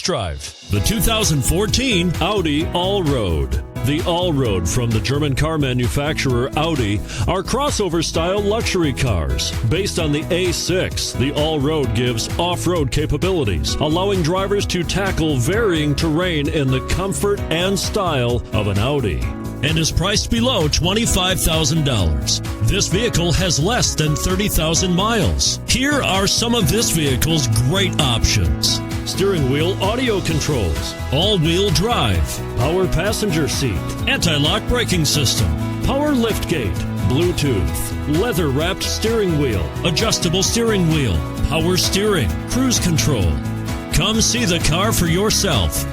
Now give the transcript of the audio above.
Drive the 2014 Audi Allroad. The Allroad from the German car manufacturer Audi are crossover-style luxury cars. Based on the A6, the Allroad gives off-road capabilities, allowing drivers to tackle varying terrain in the comfort and style of an Audi, and is priced below $25,000. This vehicle has less than 30,000 miles. Here are some of this vehicle's great options: steering wheel audio controls, all-wheel drive, power passenger seat, anti-lock braking system, power liftgate, Bluetooth, leather-wrapped steering wheel, adjustable steering wheel, power steering, cruise control. Come see the car for yourself.